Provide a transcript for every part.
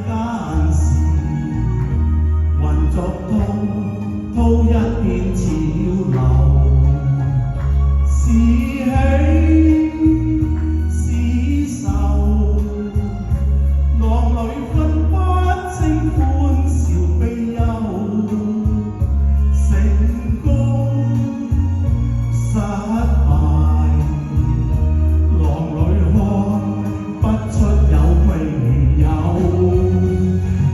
間事，混作滔一片潮流，是喜是愁，浪裏分不清歡笑悲憂，成功失敗，浪裏看不出有未有。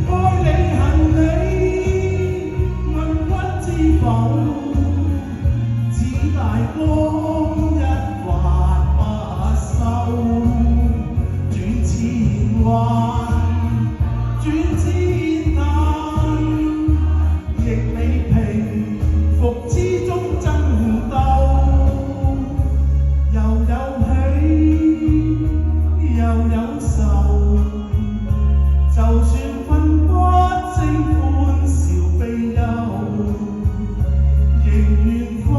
愛你恨你，問君知否？似大江一發不收，轉千彎，轉千難，亦未平復之中爭鬥，又有喜又有愁，就算分不清歡笑悲憂，仍願翻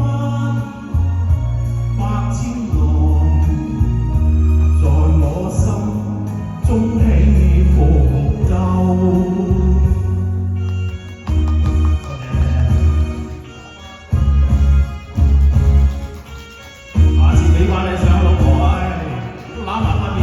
百千浪，在我心中起伏奏。下次俾返你上老婆，都攬埋塊面。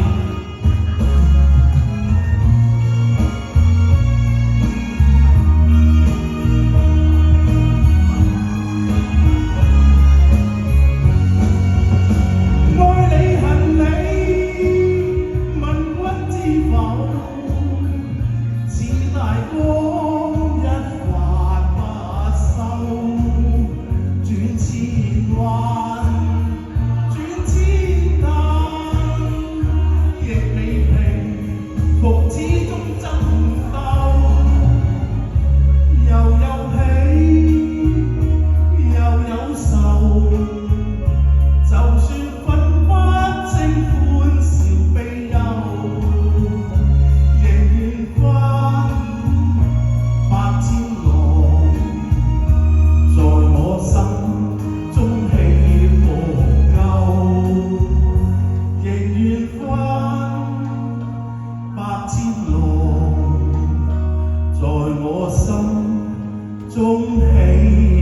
在我心中起。